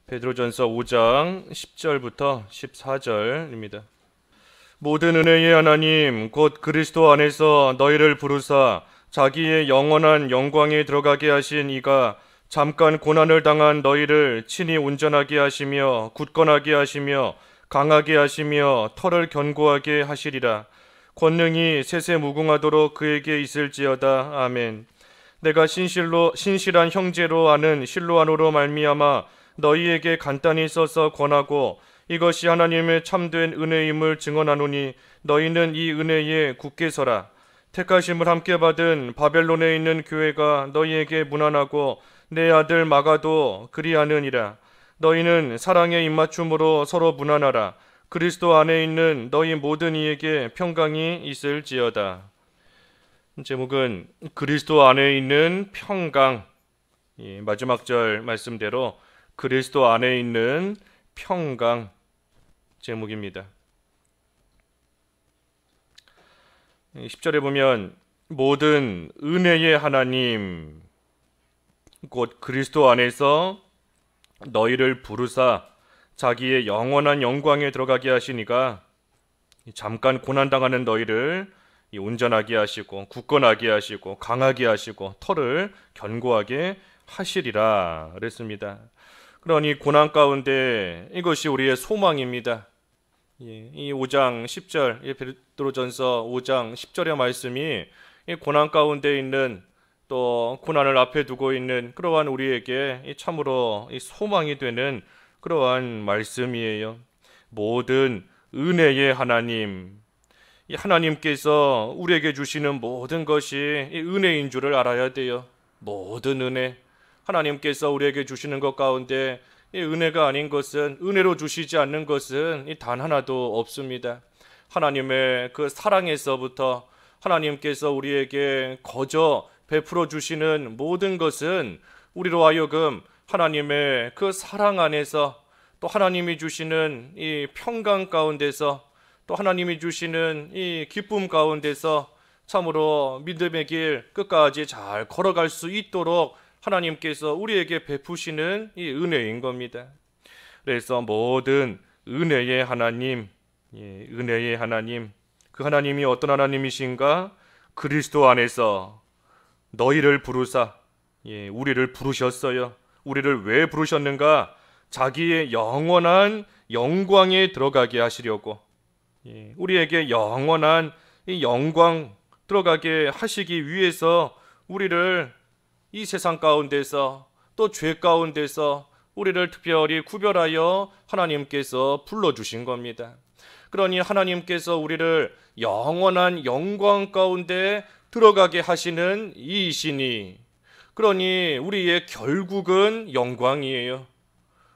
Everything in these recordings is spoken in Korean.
베드로전서 5장 10절부터 14절입니다. 모든 은혜의 하나님 곧 그리스도 안에서 너희를 부르사 자기의 영원한 영광에 들어가게 하신 이가 잠깐 고난을 당한 너희를 친히 온전하게 하시며 굳건하게 하시며 강하게 하시며 털을 견고하게 하시리라. 권능이 세세 무궁하도록 그에게 있을지어다. 아멘. 내가 신실한 형제로 아는 실로아노로 말미암아 너희에게 간단히 써서 권하고 이것이 하나님의 참된 은혜임을 증언하노니 너희는 이 은혜에 굳게 서라. 택하심을 함께 받은 바벨론에 있는 교회가 너희에게 문안하고 내 아들 마가도 그리하느니라. 너희는 사랑의 입맞춤으로 서로 문안하라. 그리스도 안에 있는 너희 모든 이에게 평강이 있을지어다. 제목은 그리스도 안에 있는 평강. 마지막 절 말씀대로 그리스도 안에 있는 평강 제목입니다. 10절에 보면 모든 은혜의 하나님 곧 그리스도 안에서 너희를 부르사 자기의 영원한 영광에 들어가게 하시니가 잠깐 고난당하는 너희를 온전하게 하시고 굳건하게 하시고 강하게 하시고 털을 견고하게 하시리라 그랬습니다. 그러니 고난 가운데 이것이 우리의 소망입니다. 이 5장 10절 베드로전서 5장 10절의 말씀이 이 고난 가운데 있는 또 고난을 앞에 두고 있는 그러한 우리에게 참으로 소망이 되는 그러한 말씀이에요. 모든 은혜의 하나님, 이 하나님께서 우리에게 주시는 모든 것이 은혜인 줄을 알아야 돼요. 모든 은혜, 하나님께서 우리에게 주시는 것 가운데 이 은혜가 아닌 것은, 은혜로 주시지 않는 것은 단 하나도 없습니다. 하나님의 그 사랑에서부터 하나님께서 우리에게 거저 베풀어 주시는 모든 것은 우리로 하여금 하나님의 그 사랑 안에서, 또 하나님이 주시는 이 평강 가운데서, 또 하나님이 주시는 이 기쁨 가운데서 참으로 믿음의 길 끝까지 잘 걸어갈 수 있도록 하나님께서 우리에게 베푸시는 이 은혜인 겁니다. 그래서 모든 은혜의 하나님, 은혜의 하나님, 그 하나님이 어떤 하나님이신가? 그리스도 안에서 너희를 부르사, 우리를 부르셨어요. 우리를 왜 부르셨는가? 자기의 영원한 영광에 들어가게 하시려고, 우리에게 영원한 이 영광 들어가게 하시기 위해서 우리를 이 세상 가운데서 또 죄 가운데서 우리를 특별히 구별하여 하나님께서 불러주신 겁니다. 그러니 하나님께서 우리를 영원한 영광 가운데 들어가게 하시는 이이시니, 그러니 우리의 결국은 영광이에요.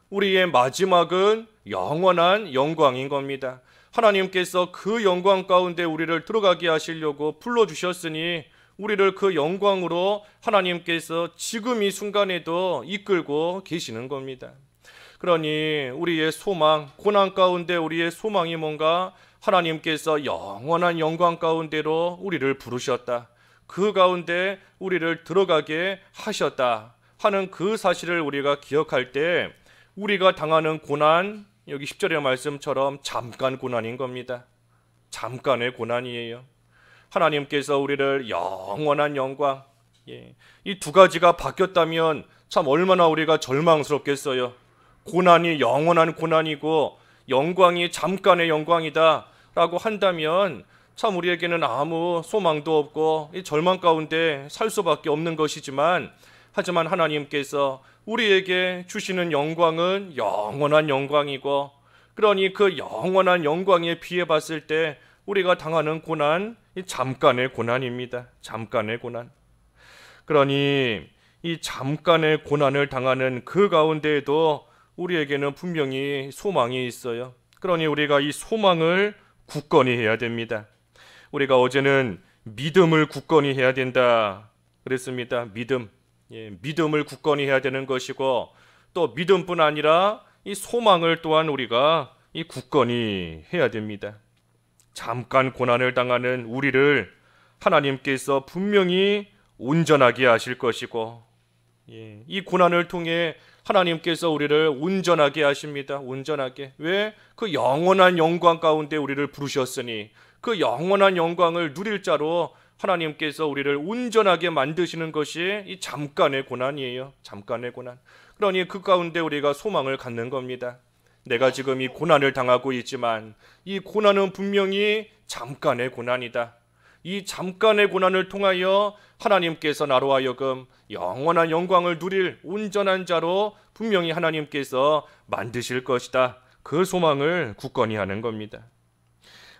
우리의 마지막은 영원한 영광인 겁니다. 하나님께서 그 영광 가운데 우리를 들어가게 하시려고 불러주셨으니 우리를 그 영광으로 하나님께서 지금 이 순간에도 이끌고 계시는 겁니다. 그러니 우리의 소망, 고난 가운데 우리의 소망이 뭔가? 하나님께서 영원한 영광 가운데로 우리를 부르셨다, 그 가운데 우리를 들어가게 하셨다 하는 그 사실을 우리가 기억할 때 우리가 당하는 고난, 여기 10절의 말씀처럼 잠깐 고난인 겁니다. 잠깐의 고난이에요. 하나님께서 우리를 영원한 영광, 이 두 가지가 바뀌었다면 참 얼마나 우리가 절망스럽겠어요. 고난이 영원한 고난이고 영광이 잠깐의 영광이다 라고 한다면 참 우리에게는 아무 소망도 없고 이 절망 가운데 살 수밖에 없는 것이지만, 하지만 하나님께서 우리에게 주시는 영광은 영원한 영광이고, 그러니 그 영원한 영광에 비해 봤을 때 우리가 당하는 고난, 이 잠깐의 고난입니다. 잠깐의 고난. 그러니 이 잠깐의 고난을 당하는 그 가운데에도 우리에게는 분명히 소망이 있어요. 그러니 우리가 이 소망을 굳건히 해야 됩니다. 우리가 어제는 믿음을 굳건히 해야 된다 그랬습니다. 믿음을 굳건히 해야 되는 것이고, 또 믿음뿐 아니라 이 소망을 또한 우리가 이 굳건히 해야 됩니다. 잠깐 고난을 당하는 우리를 하나님께서 분명히 온전하게 하실 것이고, 이 고난을 통해 하나님께서 우리를 온전하게 하십니다. 온전하게. 왜? 그 영원한 영광 가운데 우리를 부르셨으니 그 영원한 영광을 누릴 자로 하나님께서 우리를 온전하게 만드시는 것이 이 잠깐의 고난이에요. 잠깐의 고난. 그러니 그 가운데 우리가 소망을 갖는 겁니다. 내가 지금 이 고난을 당하고 있지만 이 고난은 분명히 잠깐의 고난이다. 이 잠깐의 고난을 통하여 하나님께서 나로 하여금 영원한 영광을 누릴 온전한 자로 분명히 하나님께서 만드실 것이다. 그 소망을 굳건히 하는 겁니다.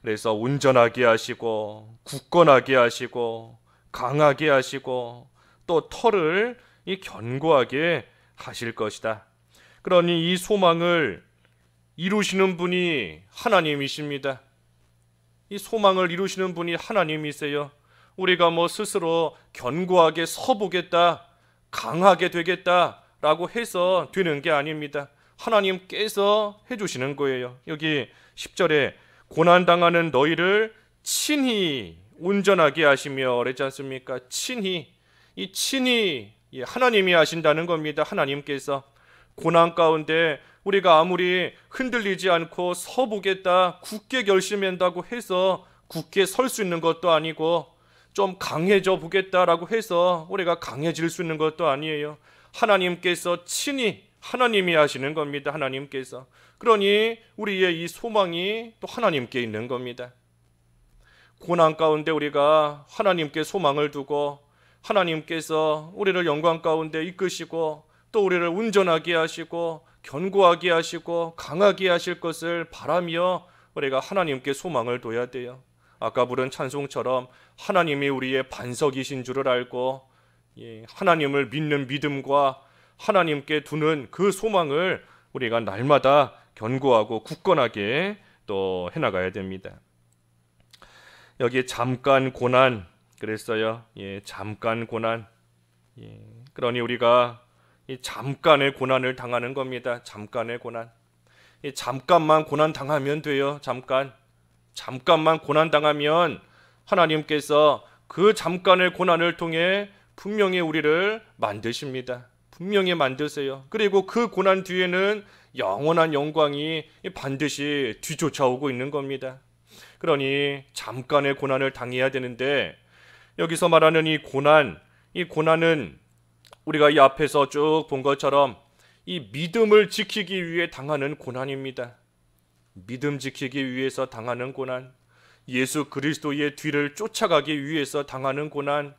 그래서 온전하게 하시고 굳건하게 하시고 강하게 하시고 또 털을 견고하게 하실 것이다. 그러니 이 소망을 이루시는 분이 하나님이십니다. 이 소망을 이루시는 분이 하나님이세요. 우리가 스스로 견고하게 서보겠다, 강하게 되겠다라고 해서 되는 게 아닙니다. 하나님께서 해주시는 거예요. 여기 10절에 고난당하는 너희를 친히 온전하게 하시며 그랬지 않습니까? 친히, 이 친히 하나님이 하신다는 겁니다. 하나님께서 고난 가운데 우리가 아무리 흔들리지 않고 서보겠다, 굳게 결심한다고 해서 굳게 설 수 있는 것도 아니고 좀 강해져 보겠다라고 해서 우리가 강해질 수 있는 것도 아니에요. 하나님께서 친히 하나님이 하시는 겁니다. 하나님께서. 그러니 우리의 이 소망이 또 하나님께 있는 겁니다. 고난 가운데 우리가 하나님께 소망을 두고 하나님께서 우리를 영광 가운데 이끄시고 또 우리를 온전하게 하시고 견고하게 하시고 강하게 하실 것을 바라며 우리가 하나님께 소망을 둬야 돼요. 아까 부른 찬송처럼 하나님이 우리의 반석이신 줄을 알고 하나님을 믿는 믿음과 하나님께 두는 그 소망을 우리가 날마다 견고하고 굳건하게 또 해나가야 됩니다. 여기 잠깐 고난 그랬어요. 잠깐 고난. 그러니 우리가 이 잠깐의 고난을 당하는 겁니다. 잠깐의 고난. 잠깐만 고난 당하면 돼요. 잠깐만 고난 당하면 하나님께서 그 잠깐의 고난을 통해 분명히 우리를 만드십니다. 분명히 만드세요. 그리고 그 고난 뒤에는 영원한 영광이 반드시 뒤쫓아오고 있는 겁니다. 그러니 잠깐의 고난을 당해야 되는데 여기서 말하는 이 고난은 우리가 이 앞에서 쭉 본 것처럼 이 믿음을 지키기 위해 당하는 고난입니다. 믿음 지키기 위해서 당하는 고난, 예수 그리스도의 뒤를 쫓아가기 위해서 당하는 고난,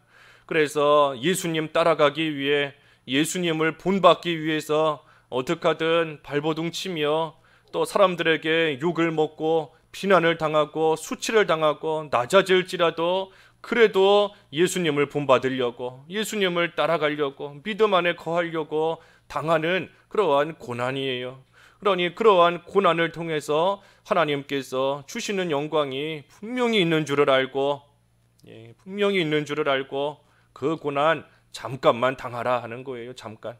그래서 예수님 따라가기 위해 예수님을 본받기 위해서 어떻게 하든 발버둥 치며 또 사람들에게 욕을 먹고 비난을 당하고 수치를 당하고 낮아질지라도 그래도 예수님을 본받으려고 예수님을 따라가려고 믿음 안에 거하려고 당하는 그러한 고난이에요. 그러니 그러한 고난을 통해서 하나님께서 주시는 영광이 분명히 있는 줄을 알고 분명히 있는 줄을 알고 그 고난 잠깐만 당하라 하는 거예요. 잠깐.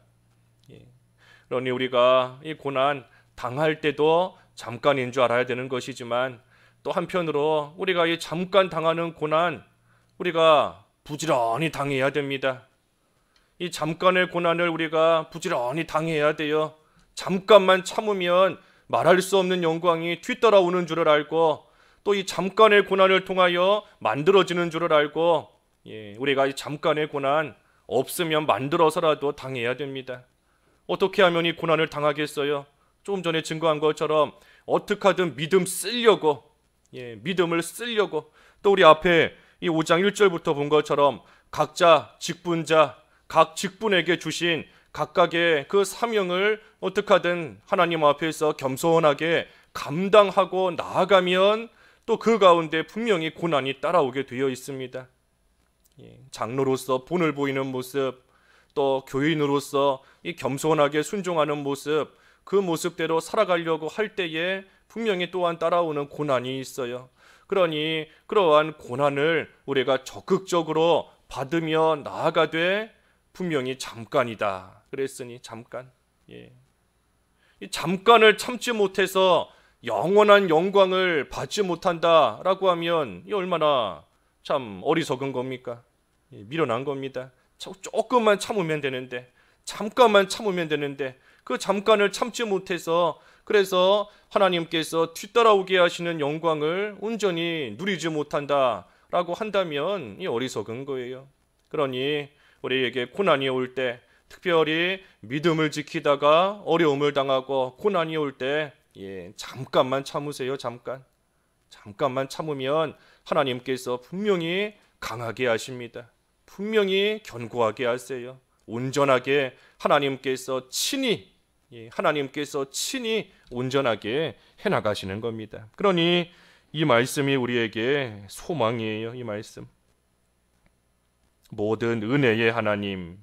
그러니 우리가 이 고난 당할 때도 잠깐인 줄 알아야 되는 것이지만 또 한편으로 우리가 이 잠깐 당하는 고난 우리가 부지런히 당해야 됩니다. 이 잠깐의 고난을 우리가 부지런히 당해야 돼요. 잠깐만 참으면 말할 수 없는 영광이 뒤따라오는 줄을 알고 또 이 잠깐의 고난을 통하여 만들어지는 줄을 알고 우리가 이 잠깐의 고난 없으면 만들어서라도 당해야 됩니다. 어떻게 하면 이 고난을 당하겠어요? 조금 전에 증거한 것처럼 어떻게 하든 믿음을 쓰려고 또 우리 앞에 이 5장 1절부터 본 것처럼 각자 직분자 각 직분에게 주신 각각의 그 사명을 어떻게 하든 하나님 앞에서 겸손하게 감당하고 나아가면 또 그 가운데 분명히 고난이 따라오게 되어 있습니다. 장로로서 본을 보이는 모습, 또 교인으로서 이 겸손하게 순종하는 모습, 그 모습대로 살아가려고 할 때에 분명히 또한 따라오는 고난이 있어요. 그러니 그러한 고난을 우리가 적극적으로 받으며 나아가되 분명히 잠깐이다 그랬으니 잠깐. 이 잠깐을 참지 못해서 영원한 영광을 받지 못한다라고 하면 이 얼마나 참 어리석은 겁니까? 미련한 겁니다. 조금만 참으면 되는데 잠깐만 참으면 되는데 그 잠깐을 참지 못해서 그래서 하나님께서 뒤따라오게 하시는 영광을 온전히 누리지 못한다라고 한다면 이 어리석은 거예요. 그러니 우리에게 고난이 올 때, 특별히 믿음을 지키다가 어려움을 당하고 고난이 올 때 잠깐만 참으세요. 잠깐만 참으면 하나님께서 분명히 강하게 하십니다. 분명히 견고하게 하세요. 온전하게 하나님께서 친히 온전하게 해나가시는 겁니다. 그러니 이 말씀이 우리에게 소망이에요. 이 말씀. 모든 은혜의 하나님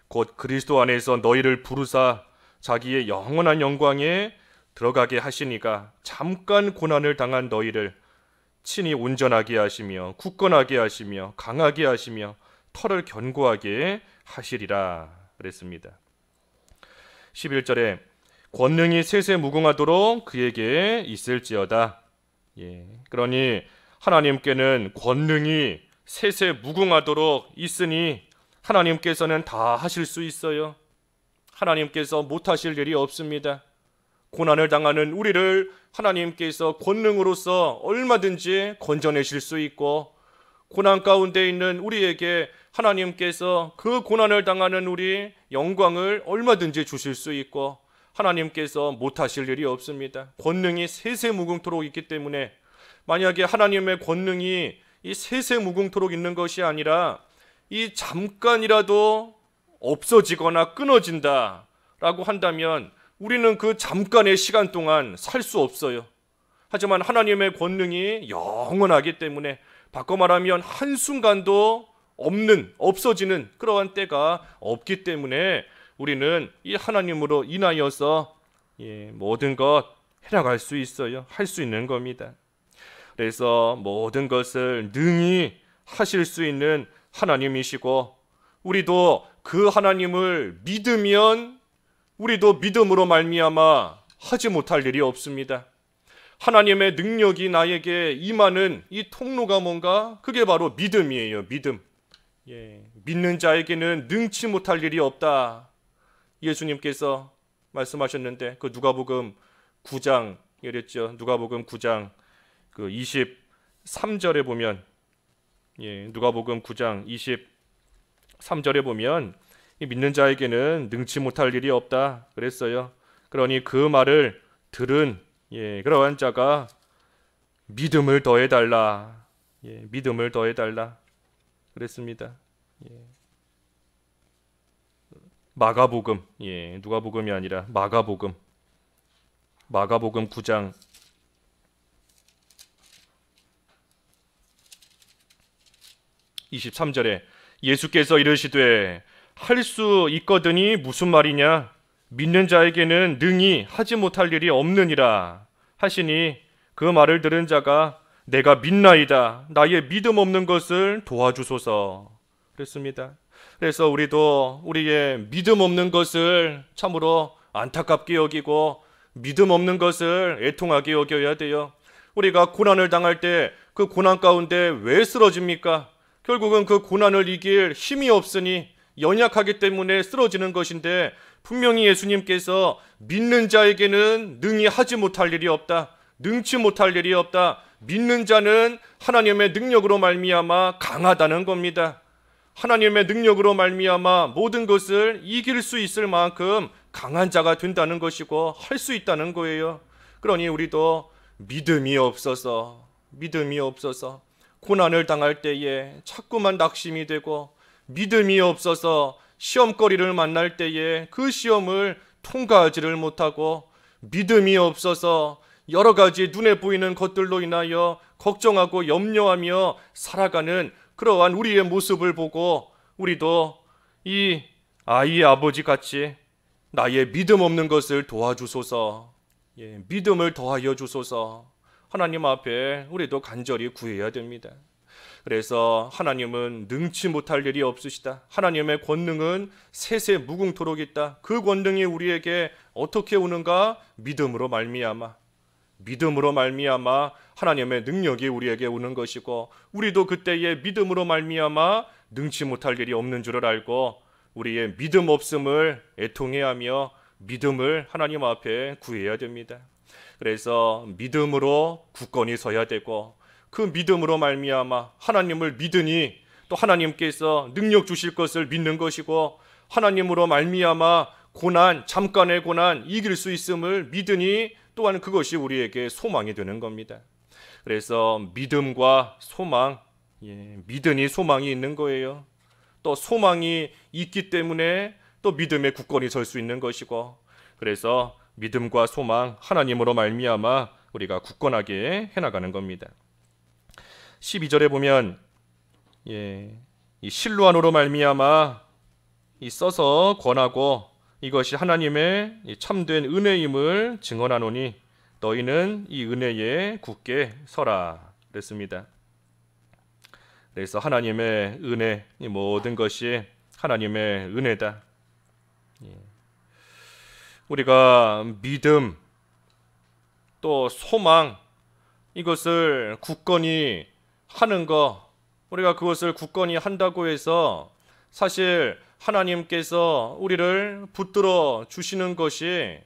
곧 그리스도 안에서 너희를 부르사 자기의 영원한 영광에 들어가게 하시니가 잠깐 고난을 당한 너희를 친히 온전하게 하시며 굳건하게 하시며 강하게 하시며 털을 견고하게 하시리라 그랬습니다. 11절에 권능이 세세 무궁하도록 그에게 있을지어다. 그러니 하나님께는 권능이 세세 무궁하도록 있으니 하나님께서는 다 하실 수 있어요. 하나님께서 못하실 일이 없습니다. 고난을 당하는 우리를 하나님께서 권능으로서 얼마든지 건져내실 수 있고, 고난 가운데 있는 우리에게 하나님께서 그 고난을 당하는 우리 영광을 얼마든지 주실 수 있고, 하나님께서 못하실 일이 없습니다. 권능이 세세무궁토록 있기 때문에 만약에 하나님의 권능이 이 세세무궁토록 있는 것이 아니라 이 잠깐이라도 없어지거나 끊어진다 라고 한다면 우리는 그 잠깐의 시간 동안 살 수 없어요. 하지만 하나님의 권능이 영원하기 때문에 바꿔 말하면 한순간도 없어지는 그러한 때가 없기 때문에 우리는 이 하나님으로 인하여서 모든 것 해나갈 수 있어요. 할 수 있는 겁니다. 그래서 모든 것을 능히 하실 수 있는 하나님이시고, 우리도 그 하나님을 믿으면 우리도 믿음으로 말미암아 하지 못할 일이 없습니다. 하나님의 능력이 나에게 임하는 이 통로가 뭔가? 그게 바로 믿음이에요. 믿음. 믿는 자에게는 능치 못할 일이 없다. 예수님께서 말씀하셨는데 그 누가복음 9장 이랬죠. 누가복음 9장 그 23절에 보면 누가복음 9장 23절에 보면 믿는 자에게는 능치 못할 일이 없다 그랬어요. 그러니 그 말을 들은 그러한 자가 믿음을 더해달라. 믿음을 더해달라 그랬습니다. 마가복음, 누가복음이 아니라 마가복음 9장 23절에 예수께서 이르시되 할 수 있거든이 무슨 말이냐? 믿는 자에게는 능히 하지 못할 일이 없느니라 하시니 그 말을 들은 자가 내가 믿나이다. 나의 믿음 없는 것을 도와주소서 그랬습니다. 그래서 우리도 우리의 믿음 없는 것을 참으로 안타깝게 여기고 믿음 없는 것을 애통하게 여겨야 돼요. 우리가 고난을 당할 때 그 고난 가운데 왜 쓰러집니까? 결국은 그 고난을 이길 힘이 없으니 연약하기 때문에 쓰러지는 것인데, 분명히 예수님께서 믿는 자에게는 능히 하지 못할 일이 없다. 능치 못할 일이 없다. 믿는 자는 하나님의 능력으로 말미암아 강하다는 겁니다. 하나님의 능력으로 말미암아 모든 것을 이길 수 있을 만큼 강한 자가 된다는 것이고 할 수 있다는 거예요. 그러니 우리도 믿음이 없어서 고난을 당할 때에 자꾸만 낙심이 되고, 믿음이 없어서 시험거리를 만날 때에 그 시험을 통과하지를 못하고, 믿음이 없어서 여러 가지 눈에 보이는 것들로 인하여 걱정하고 염려하며 살아가는 그러한 우리의 모습을 보고 우리도 이 아이의 아버지 같이 나의 믿음 없는 것을 도와주소서, 믿음을 더하여 주소서 하나님 앞에 우리도 간절히 구해야 됩니다. 그래서 하나님은 능치 못할 일이 없으시다. 하나님의 권능은 세세무궁토록 있다. 그 권능이 우리에게 어떻게 오는가? 믿음으로 말미암아 하나님의 능력이 우리에게 오는 것이고, 우리도 그때의 믿음으로 말미암아 능치 못할 일이 없는 줄을 알고 우리의 믿음 없음을 애통해야 하며 믿음을 하나님 앞에 구해야 됩니다. 그래서 믿음으로 굳건히 서야 되고, 그 믿음으로 말미암아 하나님을 믿으니 또 하나님께서 능력 주실 것을 믿는 것이고, 하나님으로 말미암아 고난, 잠깐의 고난 이길 수 있음을 믿으니 또한 그것이 우리에게 소망이 되는 겁니다. 그래서 믿음과 소망, 믿으니 소망이 있는 거예요. 또 소망이 있기 때문에 또 믿음에 굳건히 설 수 있는 것이고, 그래서 믿음과 소망, 하나님으로 말미암아 우리가 굳건하게 해나가는 겁니다. 12절에 보면 이 실로암으로 말미암아 이 써서 권하고 이것이 하나님의 참된 은혜임을 증언하노니 너희는 이 은혜에 굳게 서라 그랬습니다. 그래서 하나님의 은혜, 이 모든 것이 하나님의 은혜다. 우리가 믿음 또 소망 이것을 굳건히 하는 것, 우리가 그것을 굳건히 한다고 해서 사실 하나님께서 우리를 붙들어 주시는 것이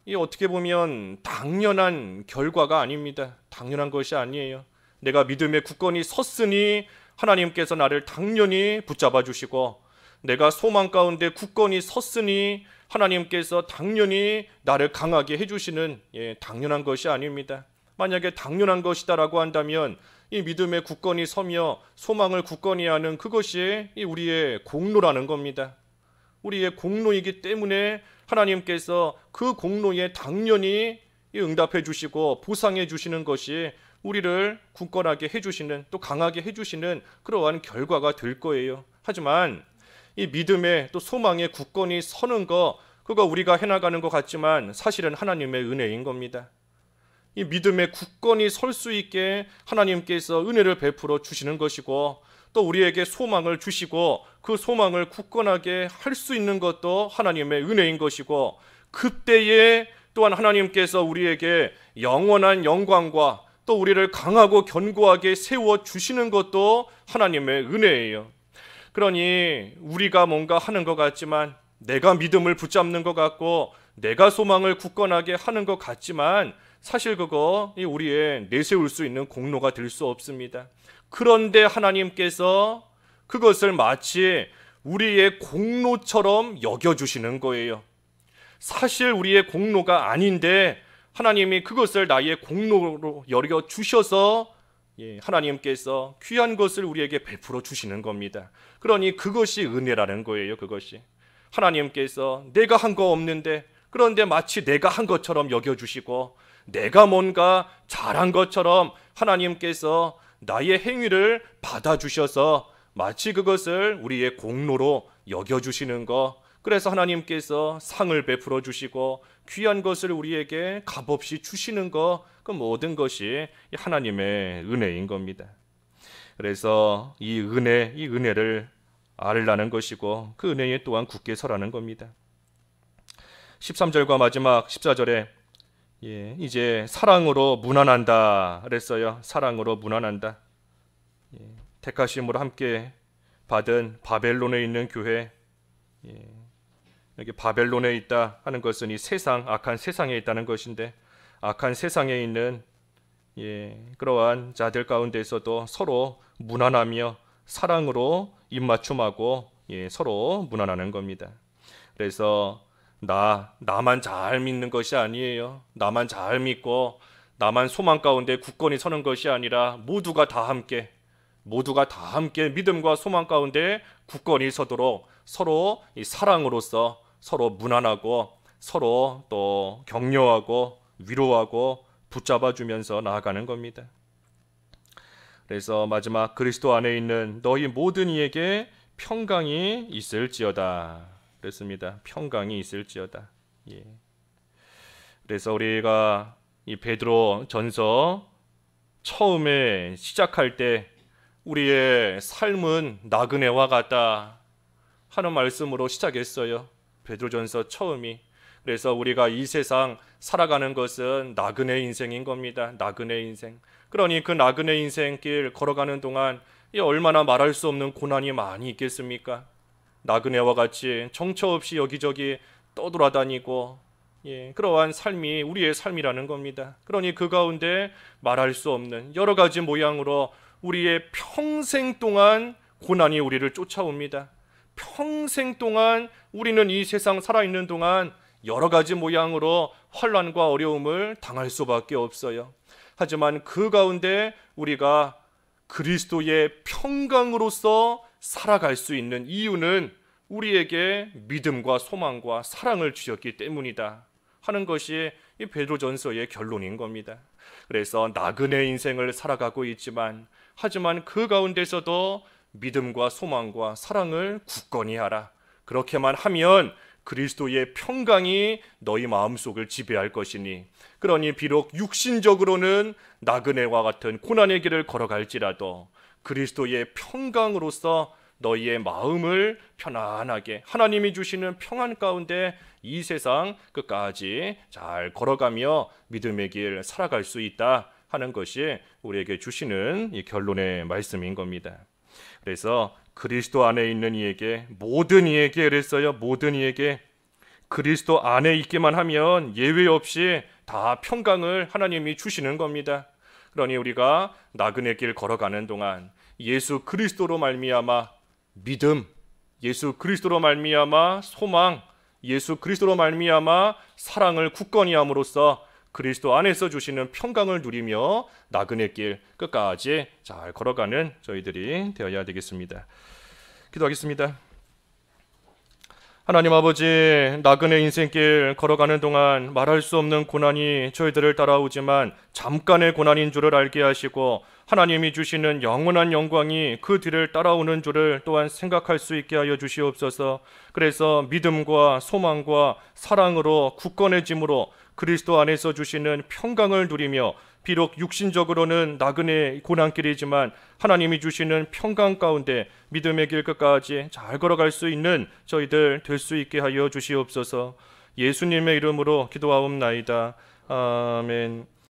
이 어떻게 보면 당연한 결과가 아닙니다. 당연한 것이 아니에요. 내가 믿음에 굳건히 섰으니 하나님께서 나를 당연히 붙잡아 주시고, 내가 소망 가운데 굳건히 섰으니 하나님께서 당연히 나를 강하게 해주시는 당연한 것이 아닙니다. 만약에 당연한 것이다라고 한다면 이 믿음에 굳건히 서며 소망을 굳건히 하는 그것이 우리의 공로라는 겁니다. 우리의 공로이기 때문에 하나님께서 그 공로에 당연히 응답해 주시고 보상해 주시는 것이 우리를 굳건하게 해주시는, 또 강하게 해주시는 그러한 결과가 될 거예요. 하지만 이 믿음에 또 소망에 굳건히 서는 거, 그거 우리가 해나가는 것 같지만 사실은 하나님의 은혜인 겁니다. 이 믿음에 굳건히 설 수 있게 하나님께서 은혜를 베풀어 주시는 것이고, 또 우리에게 소망을 주시고 그 소망을 굳건하게 할 수 있는 것도 하나님의 은혜인 것이고, 그때에 또한 하나님께서 우리에게 영원한 영광과 또 우리를 강하고 견고하게 세워 주시는 것도 하나님의 은혜예요. 그러니 우리가 뭔가 하는 것 같지만, 내가 믿음을 붙잡는 것 같고 내가 소망을 굳건하게 하는 것 같지만 사실 그거 우리의 내세울 수 있는 공로가 될 수 없습니다. 그런데 하나님께서 그것을 마치 우리의 공로처럼 여겨주시는 거예요. 사실 우리의 공로가 아닌데 하나님이 그것을 나의 공로로 여겨주셔서 하나님께서 귀한 것을 우리에게 베풀어 주시는 겁니다. 그러니 그것이 은혜라는 거예요. 그것이 하나님께서 내가 한 거 없는데, 그런데 마치 내가 한 것처럼 여겨주시고, 내가 뭔가 잘한 것처럼 하나님께서 나의 행위를 받아주셔서 마치 그것을 우리의 공로로 여겨주시는 것, 그래서 하나님께서 상을 베풀어 주시고 귀한 것을 우리에게 값없이 주시는 것, 그 모든 것이 하나님의 은혜인 겁니다. 그래서 이 은혜를 알라는 것이고 그 은혜에 또한 굳게 서라는 겁니다. 13절과 마지막 14절에 이제 사랑으로 문안한다 그랬어요. 사랑으로 문안한다. 택하심으로 함께 받은 바벨론에 있는 교회, 여기 바벨론에 있다 하는 것은 이 세상, 악한 세상에 있다는 것인데, 악한 세상에 있는 그러한 자들 가운데서도 서로 문안하며 사랑으로 입맞춤하고 서로 문안하는 겁니다. 그래서 나만 잘 믿는 것이 아니에요. 나만 잘 믿고 나만 소망 가운데 굳건히 서는 것이 아니라 모두가 다 함께 믿음과 소망 가운데 굳건히 서도록 서로 이 사랑으로서 서로 문안하고 서로 또 격려하고 위로하고 붙잡아 주면서 나아가는 겁니다. 그래서 마지막 그리스도 안에 있는 너희 모든 이에게 평강이 있을지어다 그랬습니다. 평강이 있을지어다. 그래서 우리가 이 베드로 전서 처음에 시작할 때 우리의 삶은 나그네와 같다 하는 말씀으로 시작했어요. 베드로전서 처음이. 그래서 우리가 이 세상 살아가는 것은 나그네 인생인 겁니다. 나그네 인생. 그러니 그 나그네 인생길 걸어가는 동안 얼마나 말할 수 없는 고난이 많이 있겠습니까? 나그네와 같이 정처 없이 여기저기 떠돌아다니고 그러한 삶이 우리의 삶이라는 겁니다. 그러니 그 가운데 말할 수 없는 여러 가지 모양으로 우리의 평생 동안 고난이 우리를 쫓아옵니다. 평생 동안 우리는 이 세상 살아있는 동안 여러 가지 모양으로 환난과 어려움을 당할 수밖에 없어요. 하지만 그 가운데 우리가 그리스도의 평강으로서 살아갈 수 있는 이유는 우리에게 믿음과 소망과 사랑을 주셨기 때문이다 하는 것이 이 베드로전서의 결론인 겁니다. 그래서 나그네 인생을 살아가고 있지만 하지만 그 가운데서도 믿음과 소망과 사랑을 굳건히 하라. 그렇게만 하면 그리스도의 평강이 너희 마음속을 지배할 것이니 그러니 비록 육신적으로는 나그네와 같은 고난의 길을 걸어갈지라도 그리스도의 평강으로서 너희의 마음을 편안하게 하나님이 주시는 평안 가운데 이 세상 끝까지 잘 걸어가며 믿음의 길 살아갈 수 있다 하는 것이 우리에게 주시는 이 결론의 말씀인 겁니다. 그래서 그리스도 안에 있는 이에게 모든 이에게 그랬어요. 모든 이에게 그리스도 안에 있기만 하면 예외 없이 다 평강을 하나님이 주시는 겁니다. 그러니 우리가 나그네 길 걸어가는 동안 예수 그리스도로 말미암아 믿음, 예수 그리스도로 말미암아 소망, 예수 그리스도로 말미암아 사랑을 굳건히 함으로써 그리스도 안에서 주시는 평강을 누리며 나그네 길 끝까지 잘 걸어가는 저희들이 되어야 되겠습니다. 기도하겠습니다. 하나님 아버지, 나그네 인생길 걸어가는 동안 말할 수 없는 고난이 저희들을 따라오지만 잠깐의 고난인 줄을 알게 하시고 하나님이 주시는 영원한 영광이 그 뒤를 따라오는 줄을 또한 생각할 수 있게 하여 주시옵소서. 그래서 믿음과 소망과 사랑으로 굳건해짐으로 그리스도 안에서 주시는 평강을 누리며 비록 육신적으로는 나그네 고난길이지만 하나님이 주시는 평강 가운데 믿음의 길 끝까지 잘 걸어갈 수 있는 저희들 될 수 있게 하여 주시옵소서. 예수님의 이름으로 기도하옵나이다. 아멘.